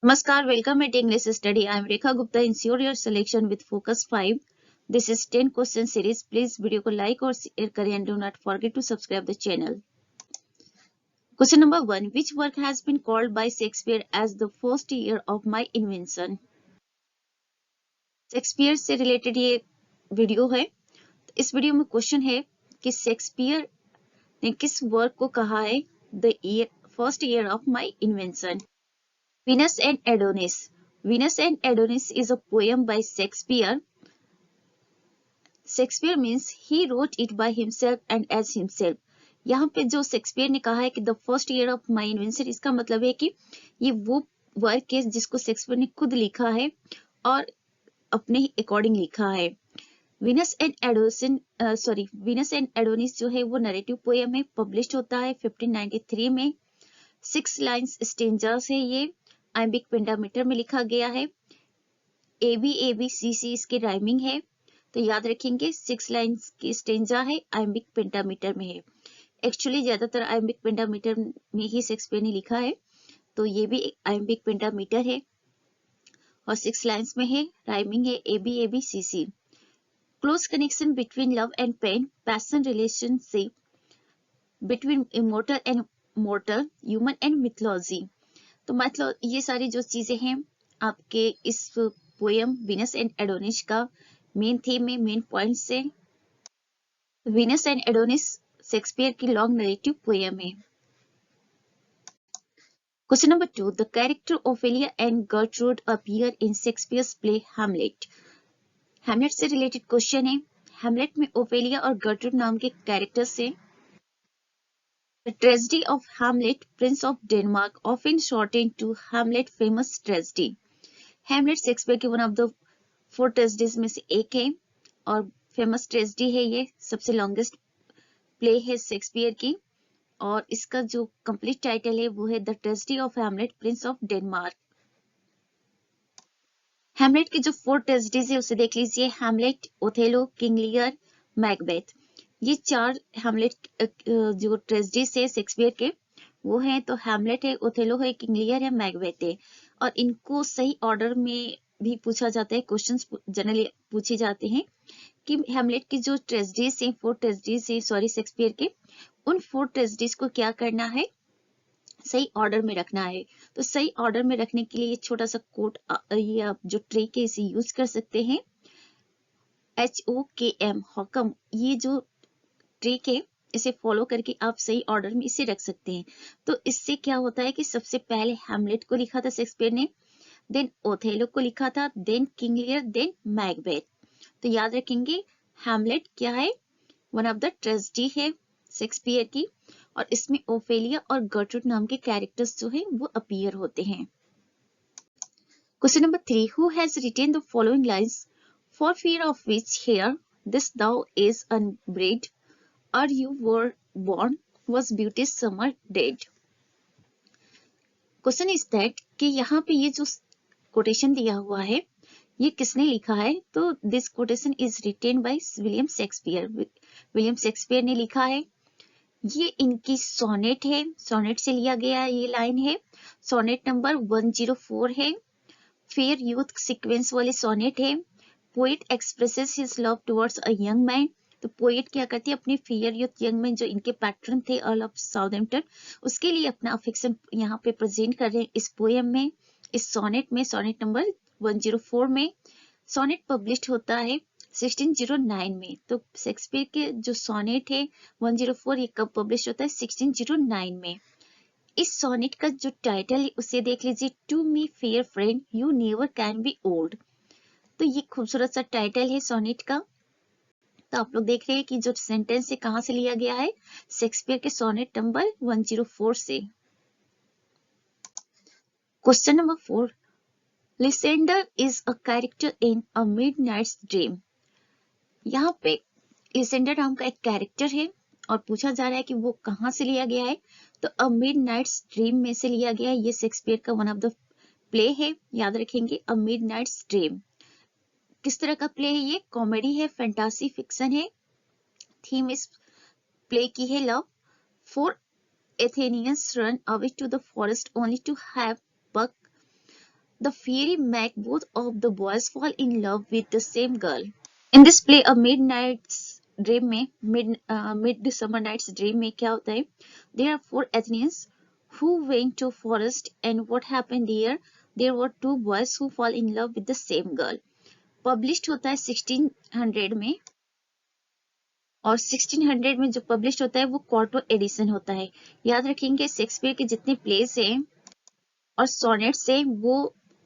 Namaskar, welcome at English Study. I am Rekha Gupta. Ensure your selection with Focus 5. This is 10 question series. Please video को like और share करें and do not forget to subscribe the channel. Question number 1. Which work has been called by Shakespeare as the first year of my invention? Shakespeare से related ये video है. इस video में question है कि Shakespeare ने किस वर्क को कहा है the first year of my invention. Venus and Adonis. Venus and Adonis is a poem by Shakespeare. Shakespeare means he wrote it by himself and as himself. यहाँ पे जो शेक्सपियर ने कहा है कि the first year of my invention, इसका मतलब है कि ये वो वर्क है जिसको शेक्सपियर ने खुद लिखा है और अपने अकॉर्डिंग लिखा है. वीनस एंड एडोनिस जो है वो नरेटिव पोएम है, पब्लिश होता है 1593 में. 6 लाइन्स स्टेंजर्स है. ये आइम्बिक पेंटामीटर में लिखा गया है. ABABCC इसकी राइमिंग है, तो याद रखेंगे 6 लाइन्स की स्टेंजा है, आइम्बिक पेंटामीटर में है. एक्चुअली ज्यादातर आइम्बिक पेंटामीटर में ही शेक्सपियर ने लिखा है, तो ये भी आइम्बिक पेंटामीटर है और 6 लाइन्स में है, राइमिंग है ABABCC. Close connection between love and pain, passion relationship between immortal and mortal, human and mythology. तो मतलब ये सारी जो चीजें हैं आपके इस पोएम वीनस एंड एडोनिस का मेन थीम है, मेन पॉइंट से. वीनस एंड एडोनिस शेक्सपियर की लॉन्ग नरेटिव पोएम है. Question number 2. The character Ophelia and Gertrude appear in Shakespeare's play Hamlet. Hamlet से रिलेटेड क्वेश्चन है. हैमलेट में Ophelia और Gertrude नाम के कैरेक्टर्स हैं. The tragedy of Hamlet, Prince of Denmark, often shortened to Hamlet, famous tragedy. Hamlet Shakespeare के one of the 4 tragedies में से एक है और फेमस ट्रेजेडी है. ये सबसे लॉन्गेस्ट प्ले है शेक्सपियर की और इसका जो कंप्लीट टाइटल है वो है the tragedy of Hamlet, Prince of Denmark. Hamlet की जो 4 ट्रेजेडीज है उसे देख लीजिए. Hamlet, Othello, King Lear, Macbeth. ये 4 हैमलेट जो ट्रेजेडीज है शेक्सपियर के वो हैं. तो हैमलेट है, ओथेलो है, किंग लियर है, मैकबेथ है. और इनको सही ऑर्डर में भी पूछा जाता है, क्वेश्चंस जनरली पूछे जाते हैं कि हैमलेट की जो ट्रेजेडीज हैं, 4 ट्रेजेडीज हैं सॉरी शेक्सपियर के, उन 4 ट्रेजेडीज को क्या करना है, सही ऑर्डर में रखना है. तो सही ऑर्डर में रखने के लिए ये छोटा सा कोड, ये आप जो ट्रिक है इसे यूज कर सकते हैं. HOKM, हॉकम, ये जो ट्रिक है इसे फॉलो करके आप सही ऑर्डर में इसे रख सकते हैं. तो इससे क्या होता है कि सबसे पहले हैमलेट को लिखा था शेक्सपियर ने, देन ओथेलो को लिखा था, then King Lear, then Macbeth. तो याद रखेंगे हैमलेट क्या है, वन ऑफ द ट्रेजेडी है शेक्सपियर की और इसमें ओफेलिया और गर्ट्रूड नाम के कैरेक्टर्स जो है वो अपीयर होते हैं. Question number 3. Who has written the following lines, for fear of which hear this thou is unbred, or you were born was beauty's summer dead. Question is that कि यहाँ पे ये जो कोटेशन दिया हुआ है ये किसने लिखा है. तो this quotation is written by William Shakespeare. William Shakespeare ने लिखा है. ये इनकी सोनेट है, सोनेट से लिया गया ये लाइन है. सोनेट नंबर 104 है, फेयर यूथ सीक्वेंस वाले सोनेट है. Poet expresses his love towards a young man. तो पोएट क्या करती है, अपने फेयर यूथ यंग मैन जो इनके पैट्रन थे अर्ल ऑफ साउथहैम्पटन, उसके लिए अपना अफेक्शन यहाँ पे प्रेजेंट कर रहे हैं इस पोएम में, इस सोनेट में, सोनेट नंबर 104 में. सोनेट पब्लिश होता है 1609 में. तो शेक्सपियर के जो सोनेट है 104 ये कब पब्लिश होता है, 1609 में. इस सोनेट का जो टाइटल है उसे देख लीजिए, to me fair friend you never can be old. तो ये खूबसूरत सा टाइटल है सोनेट का. तो आप लोग देख रहे हैं कि जो सेंटेंस है कहां से लिया गया है, शेक्सपियर के सोनेट नंबर 104 से. Question number 4. Lysander is a character in a midnight's dream. यहाँ पे लिसेंडर नाम का एक कैरेक्टर है और पूछा जा रहा है कि वो कहां से लिया गया है. तो अ मिडनाइट्स ड्रीम में से लिया गया है. ये शेक्सपियर का वन ऑफ द प्ले है, याद रखेंगे अ मिडनाइट्स ड्रीम. किस तरह का प्ले है ये, कॉमेडी है, फैंटासी फिक्शन है. थीम इस प्ले की है love. 4 Athenians run away to the forest only to have Puck The fairy make both of the boys fall in love with the same girl. In this play, a midnight's dream में midsummer night's dream में क्या होता है? There are four Athenians who went to forest, and what happened there? There were two boys who fall in love with the same girl. Published होता है 1600 में, और 1600 में जो पब्लिश होता है वो क्वार्टो एडिशन होता है। याद रखेंगे शेक्सपियर के जितने प्लेस हैं और सोनेट्स हैं वो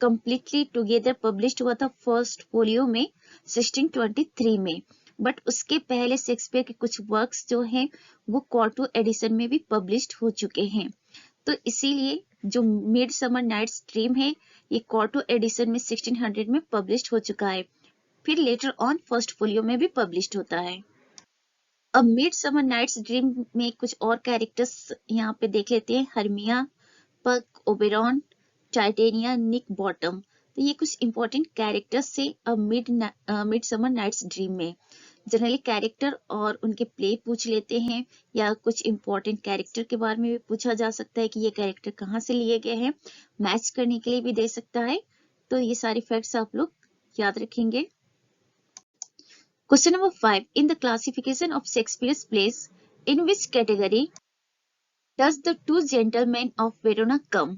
कंप्लीटली टुगेदर पब्लिश्ड हुआ था फर्स्ट फोलियो में 1623 में, बट उसके पहले शेक्सपियर के कुछ वर्क्स जो हैं वो क्वार्टो एडिशन में भी पब्लिश्ड हो चुके हैं। तो इसीलिए जो मिडसमर नाइट्स ड्रीम है ये क्वार्टो एडिशन में 1600 में पब्लिश्ड हो चुका है, फिर लेटर ऑन फर्स्ट फोलियो में भी पब्लिश्ड होता है। अब मिडसमर नाइट्स ड्रीम में कुछ और कैरेक्टर्स यहाँ पे देख लेते हैं। हर्मिया, पक, ओबेरॉन, टाइटेनिया, निक बॉटम। तो ये कुछ इंपॉर्टेंट कैरेक्टर्स से अब मिडसमर नाइट्स ड्रीम में। जनरली कैरेक्टर और उनके प्ले पूछ लेते हैं, या कुछ इंपॉर्टेंट कैरेक्टर के बारे में भी पूछा जा सकता है कि ये कैरेक्टर कहाँ से लिए गए हैं, मैच करने के लिए भी दे सकता है। तो ये सारे फैक्ट्स आप लोग याद रखेंगे। Question number 5. In the classification of Shakespeare's plays, in which category does the Two Gentlemen of Verona come?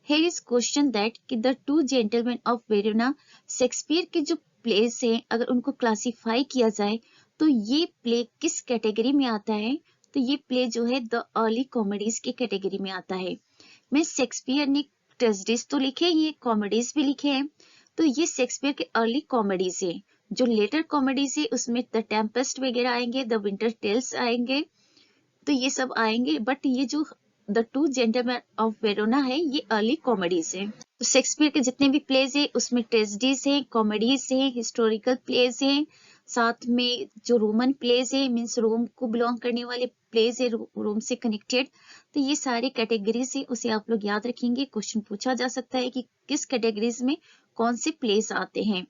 Here is question that कि the Two Gentlemen of Verona Shakespeare के जो प्लेस हैं अगर उनको क्लासिफाई किया जाए तो ये प्ले किस कैटेगरी में आता है? तो ये प्ले जो है द अर्ली कॉमेडीज की कैटेगरी में आता है। मैं शेक्सपियर ने ट्रेजेडीज तो लिखे, ये कॉमेडीज भी लिखे हैं, तो ये शेक्सपियर के अर्ली कॉमेडीज है। जो लेटर कॉमेडीज है उसमें द टेम्पेस्ट वगैरह आएंगे, द विंटर टेल्स आएंगे, तो ये सब आएंगे, बट ये जो the two gentleman of Verona है ये अर्ली कॉमेडीज है। तो शेक्सपियर के जितने भी प्लेज है उसमें ट्रेजेडीज है, कॉमेडीज है, हिस्टोरिकल प्लेज है, साथ में जो रोमन प्लेज है मीन्स रोम को बिलोंग करने वाले प्लेज है, रोम से कनेक्टेड। तो ये सारे कैटेगरीज है, उसे आप लोग याद रखेंगे। क्वेश्चन पूछा जा सकता है कि किस कैटेगरीज में कौन से प्लेस आते हैं।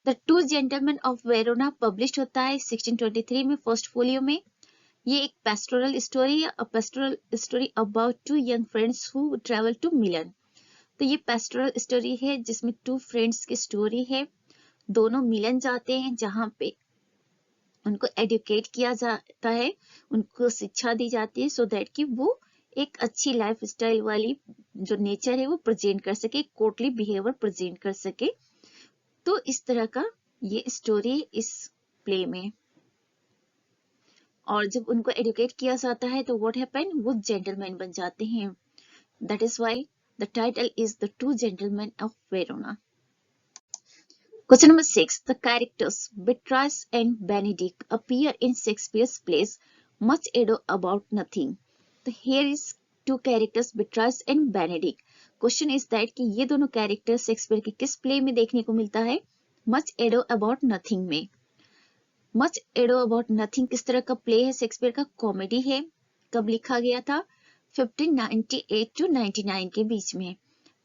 The two gentleman of Verona publish होता है 1623 में फर्स्ट फोलियो में। ये एक पेस्टोरल स्टोरी है, a pastoral story about two young friends who travel to Milan. तो ये पेस्टोरल स्टोरी है जिसमें टू फ्रेंड्स की स्टोरी है, दोनों मिलन जाते हैं जहाँ पे उनको एडुकेट किया जाता है, उनको शिक्षा दी जाती है सो दैट कि वो एक अच्छी लाइफ स्टाइल वाली जो नेचर है वो प्रेजेंट कर सके, कोर्टली बिहेवियर प्रेजेंट कर सके। तो इस तरह का ये स्टोरी इस प्ले में। और जब उनको एडुकेट किया जाता है तो व्हाट हैपन, वो जेंटलमैन बन जाते हैं। That is why the title is the two gentleman of Verona. Question number 6. The characters Beatrice and Benedict appear in Shakespeare's plays Much Ado About Nothing. So here is two characters Beatrice and Benedict. Question is that कि ये दोनों character Shakespeare के किस play में देखने को मिलता है? Much Ado About Nothing में। Much Ado About Nothing किस तरह का प्ले है? शेक्सपियर का कॉमेडी है। कब लिखा गया था? 1598 to 99 के बीच में।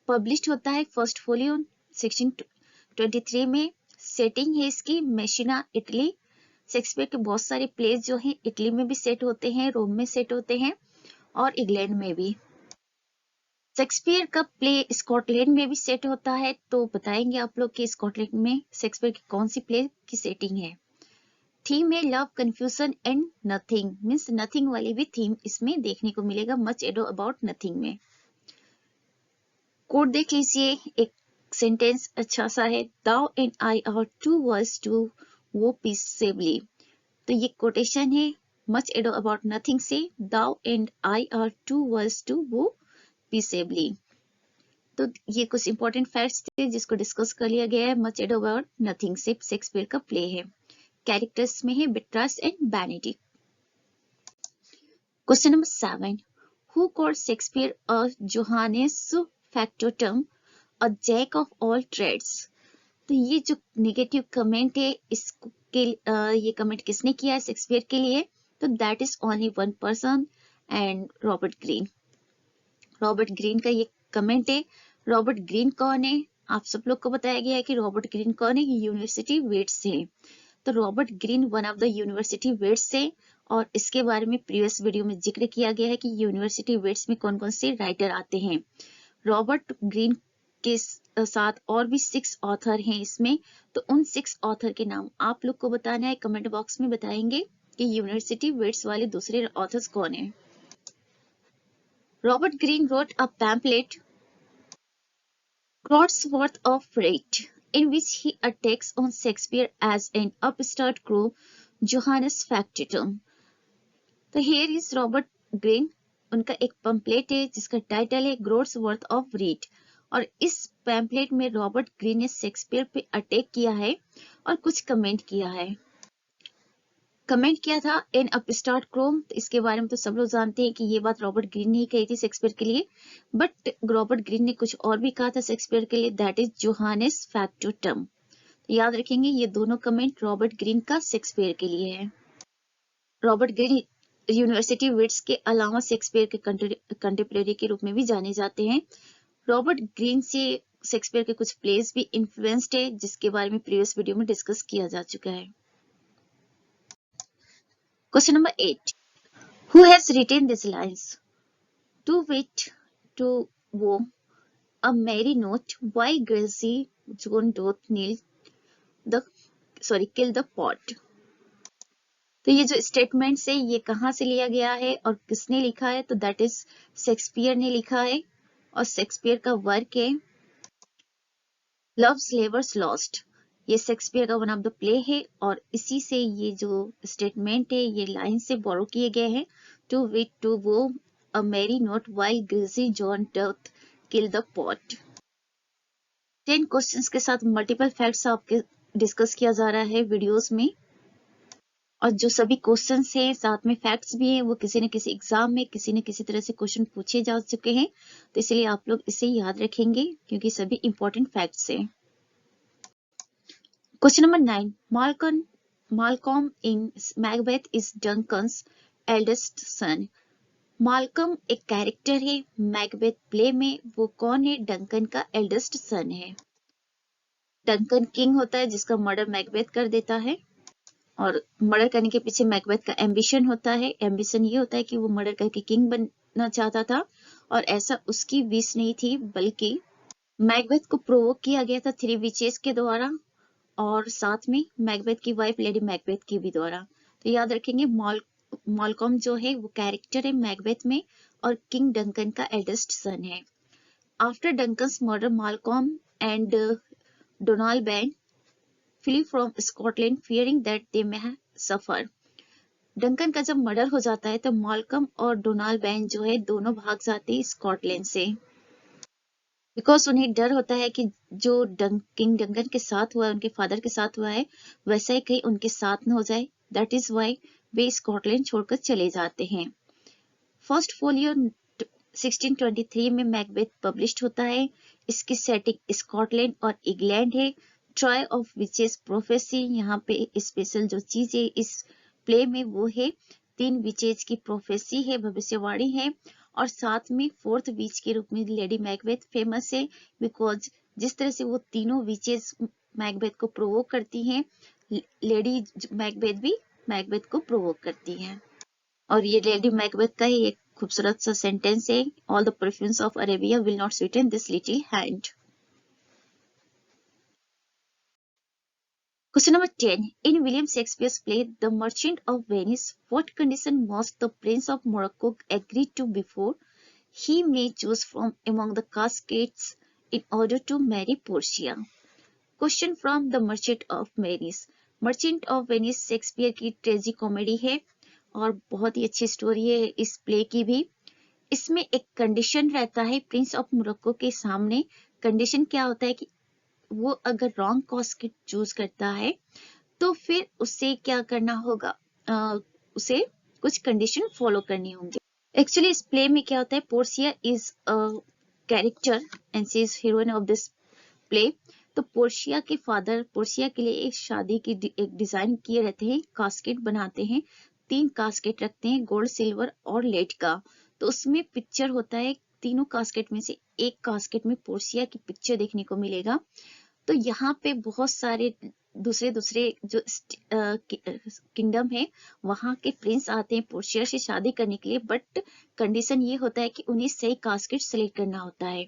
पब्लिश होता है फर्स्ट फोलियो 1623 में। सेटिंग है इसकी मेसिना, इटली। शेक्सपियर के बहुत सारे प्लेस जो हैं इटली में भी सेट होते हैं, रोम में सेट होते हैं और इंग्लैंड में भी। शेक्सपियर का प्ले स्कॉटलैंड में भी सेट होता है, तो बताएंगे आप लोग कि स्कॉटलैंड में शेक्सपियर की कौन सी प्ले की सेटिंग है। थीम है love, confusion and nothing, means nothing वाली भी थीम इसमें देखने को मिलेगा मच एडो अबाउट नथिंग में। कोड देख लीजिए, एक सेंटेंस अच्छा सा है, thou and I are two words to woo peaceably. तो ये कोटेशन है मच एडो अबाउट नथिंग से, thou and I are two words to woo peaceably. तो ये कुछ इंपॉर्टेंट फैक्ट्स थे जिसको डिस्कस कर लिया गया है। मच एडो अबाउट नथिंग से शेक्सपियर का प्ले है। कैरेक्टर्स में है Beatrice and Benedict. Question number 7. Who called Shakespeare a Johannes factotum, a jack of all trades? तो ये जो नेगेटिव कमेंट है इसके ये कमेंट किसने किया है शेक्सपियर के लिए? तो that is only one person and Robert Greene. Robert Greene का ये कमेंट है। रॉबर्ट ग्रीन कौन है? आप सब लोग को बताया गया है कि रॉबर्ट ग्रीन कौन है, यूनिवर्सिटी वेट्स है। तो Robert Greene one of the university wits है और इसके बारे में प्रीवियस वीडियो में जिक्र किया गया है कि यूनिवर्सिटी वेट्स में कौन कौन से राइटर आते हैं। रॉबर्ट ग्रीन के साथ और भी 6 ऑथर हैं इसमें, तो उन 6 ऑथर के नाम आप लोग को बताना है, कमेंट बॉक्स में बताएंगे कि यूनिवर्सिटी वेट्स वाले दूसरे ऑथर्स कौन हैं। Robert Greene wrote a pamphlet, Wordsworth of Fate, in which he attacks on Shakespeare as an upstart crow, Johannes Factotum. तो here is Robert Greene, उनका एक पैम्पलेट है जिसका टाइटल है ग्रोड्सवर्थ ऑफ रीट, और इस पैम्पलेट में रॉबर्ट ग्रीन ने शेक्सपियर पे अटैक किया है और कुछ कमेंट किया है। कमेंट किया था एन अपस्टार्ट क्रोम, तो इसके बारे में तो सब लोग जानते हैं कि ये बात रॉबर्ट ग्रीन ने ही कही थी शेक्सपियर के लिए, बट रॉबर्ट ग्रीन ने कुछ और भी कहा था शेक्सपियर के लिए, दैट इज जोहानेस फैक्टोटम। तो याद रखेंगे ये दोनों कमेंट रॉबर्ट ग्रीन का शेक्सपियर के लिए है। रॉबर्ट ग्रीन यूनिवर्सिटी विट्स के अलावा शेक्सपियर के कंटेम्परेरी के रूप में भी जाने जाते हैं। रॉबर्ट ग्रीन से शेक्सपियर के कुछ प्लेस भी इन्फ्लुएंस्ड है, जिसके बारे में प्रीवियस वीडियो में डिस्कस किया जा चुका है। Question number 8. Who has written these lines? To wit, to wo, a merry note, why Gracie John doth kill the pot. तो ये जो स्टेटमेंट्स है ये कहाँ से लिया गया है और किसने लिखा है, तो दैट इज शेक्सपियर ने लिखा है, और शेक्सपियर का वर्क है लव्स लेवर्स लॉस्ट। ये शेक्सपियर का वन ऑफ द प्ले है, और इसी से ये जो स्टेटमेंट है ये लाइन से बोरो किए गए हैं। To wit to who a merry note while greasy Joan doth kill the pot. 10 questions के साथ मल्टीपल फैक्ट्स आपके डिस्कस किया जा रहा है वीडियोस में, और जो सभी क्वेश्चंस हैं साथ में फैक्ट्स भी हैं वो किसी न किसी एग्जाम में किसी न किसी तरह से क्वेश्चन पूछे जा चुके हैं, तो इसलिए आप लोग इसे याद रखेंगे क्योंकि सभी इंपॉर्टेंट फैक्ट्स हैं। Question number 9. Malcolm in Macbeth is Duncan's eldest son. Malcolm एक कैरेक्टर है मैकबेथ प्ले में, वो कौन है? डंकन का एल्डेस्ट सन है। डंकन किंग होता है जिसका मर्डर मैकबेथ कर देता है, और मर्डर करने के पीछे मैकबेथ का एम्बिशन होता है। एम्बिशन ये होता है कि वो मर्डर करके किंग बनना चाहता था, और ऐसा उसकी विश नहीं थी बल्कि मैकबेथ को प्रोवोक किया गया था 3 विचेस के द्वारा, और साथ में मैकबेथ की वाइफ लेडी मैकबेथ की भी द्वारा। तो याद रखेंगे मालकॉम जो है वो कैरेक्टर है मैकबेथ में, और किंग डंकन का एल्डेस्ट सन है। After Duncan's murder Malcolm and Donalbain flee from Scotland fearing that they may suffer. Duncan का जब मर्डर हो जाता है तो मालकम और डोनाल्ड बैन जो है दोनों भाग जाते हैं स्कॉटलैंड से, बिकॉज उन्हें डर होता है कि जो किंग डंकन के साथ हुआ है, उनके फादर के साथ हुआ है, वैसा ही कहीं उनके साथ न हो जाए। दैट इज वाई वे स्कॉटलैंड छोड़कर चले जाते हैं। फर्स्ट फोलियो 1623 में मैकबेथ पब्लिश्ड होता है। इसकी सेटिंग स्कॉटलैंड और इंग्लैंड है। ट्राई ऑफ विचेस प्रोफेसी, यहाँ पे स्पेशल जो चीज है इस प्ले में वो है 3 विचेज की प्रोफेसी है, भविष्यवाणी है, और साथ में 4th विच के रूप में लेडी मैकबेथ फेमस है, बिकॉज जिस तरह से वो तीनों विचेस मैकबेथ को प्रोवोक करती हैं, लेडी मैकबेथ भी मैकबेथ को प्रोवोक करती हैं। और ये लेडी मैकबेथ का ही एक खूबसूरत सा सेंटेंस है, all the perfumes of Arabia will not Sutton this little hand. Question number 10. In William Shakespeare's play The Merchant of Venice, what condition must the Prince of Morocco agree to before he may choose from among the caskets in order to marry Portia? Question from The Merchant of Venice. Merchant of Venice Shakespeare की ट्रेजी comedy है और बहुत ही अच्छी story है इस play की भी। इसमें एक कंडीशन रहता है प्रिंस ऑफ मोरक्को के सामने। कंडीशन क्या होता है कि वो अगर रॉन्ग कास्केट चूज करता है तो फिर उसे क्या करना होगा, उसे कुछ कंडीशन फॉलो करनी होंगी। एक्चुअली इस प्ले में क्या होता है, Portia is a character and she is heroine of this play. तो पोर्शिया के फादर पोर्शिया के लिए एक शादी की एक डिजाइन किए रहते हैं, कास्केट बनाते हैं, 3 कास्केट रखते हैं, गोल्ड सिल्वर और लेड का। तो उसमें पिक्चर होता है, तीनों कास्केट में से एक कास्केट में पोर्शिया की पिक्चर देखने को मिलेगा। तो यहाँ पे बहुत सारे दूसरे दूसरे जो किंगडम है वहां के प्रिंस आते हैं पोर्शिया से शादी करने के लिए, बट कंडीशन ये होता है कि उन्हें सही कास्केट सेलेक्ट करना होता है,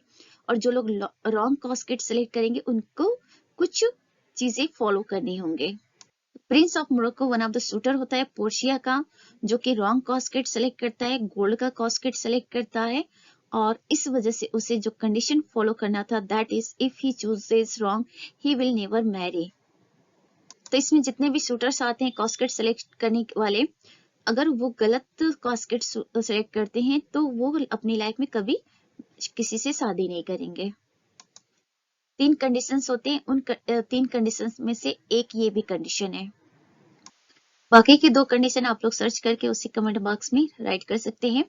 और जो लोग रॉन्ग कास्केट सेलेक्ट करेंगे उनको कुछ चीजें फॉलो करनी होंगे। Prince of Morocco one of the shooter होता है पोर्शिया का, जो कि रॉन्ग कास्केट सेलेक्ट करता है, गोल्ड का कास्केट सेलेक्ट करता है, और इस वजह से उसे जो कंडीशन फॉलो करना था that is if he chooses wrong he will never marry. तो इसमें जितने भी शूटर्स आते हैं कास्केट सेलेक्ट करने वाले, अगर वो गलत कास्केट सेलेक्ट करते हैं तो वो अपनी लाइफ में कभी किसी से शादी नहीं करेंगे। 3 कंडीशंस होते हैं, उन 3 कंडीशंस में से एक ये भी कंडीशन है। बाकी की 2 कंडीशन आप लोग सर्च करके उसी कमेंट बॉक्स में राइट कर सकते हैं।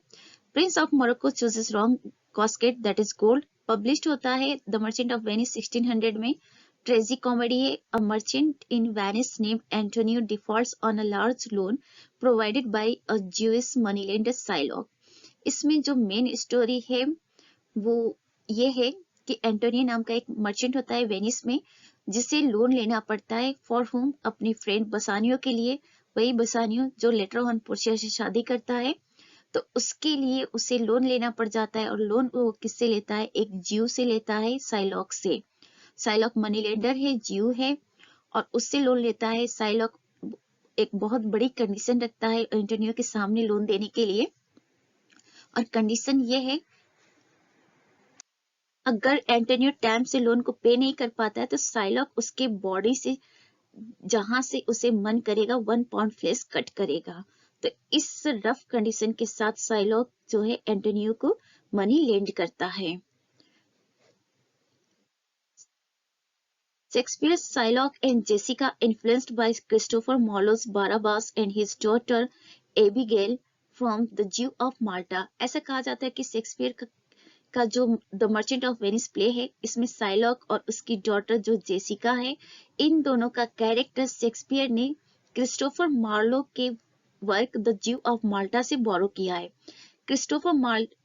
Prince of Morocco chooses wrong casket that is gold, published होता है द मर्चेंट ऑफ वेनिस 1600 में। ट्रेजी कॉमेडी है, a merchant in Venice named Antonio defaults on a large loan provided by a Jewish moneylender Shylock. इसमें जो main story है वो ये है कि एंटोनियो नाम का एक मर्चेंट होता है वेनिस में, जिसे लोन लेना पड़ता है फॉर होम, अपनी फ्रेंड बसानियो के लिए। वही बसानियो जो लेटर ऑन पोर्शिया से शादी करता है, तो उसके लिए उसे लोन लेना पड़ जाता है, और लोन वो किससे लेता है, एक ज्यू से लेता है, साइलॉक से। साइलॉक मनी लेंडर है, ज्यू है, और उससे लोन लेता है। साइलॉक एक बहुत बड़ी कंडीशन रखता है एंटोनियो के सामने लोन देने के लिए, और कंडीशन ये है अगर एंटोनियो टाइम से लोन को पे नहीं कर पाता है तो साइलॉक उसके बॉडी से जहां से उसे मन करेगा 1 पाउंड फ्लेश कट करेगा। तो इस रफ कंडीशन के साथ साइलॉक जो है एंटोनियो को मनी लेंड करता है। Shakespeare's Shylock and Jessica, influenced by Christopher Marlowe's Barabbas and his daughter Abigail from the Jew of Malta। ऐसा कहा जाता है कि शेक्सपियर का जो the merchant of Venice play है, इसमें साइलॉक और उसकी डॉटर जो जेसिका है, इन दोनों का कैरेक्टर शेक्सपियर ने क्रिस्टोफर मार्लो के वर्क द ज्यू ऑफ माल्टा से बोरो किया है। क्रिस्टोफर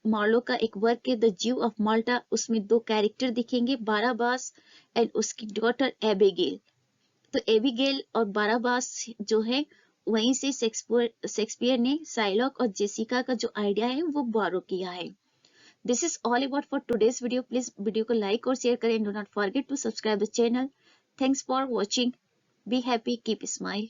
मार्लो का एक वर्क है द ज्यू ऑफ माल्टा, उसमें 2 कैरेक्टर दिखेंगे, बाराबास एंड उसकी डॉटर एबिगेल। तो एबिगेल और बाराबास जो है वहीं से शेक्सपियर ने साइलॉक और जेसिका का जो आइडिया है वो बोरो किया है। This is all about for today's video. Please video को लाइक और शेयर करें, do not forget to subscribe the channel. Thanks for watching, be happy, keep smile.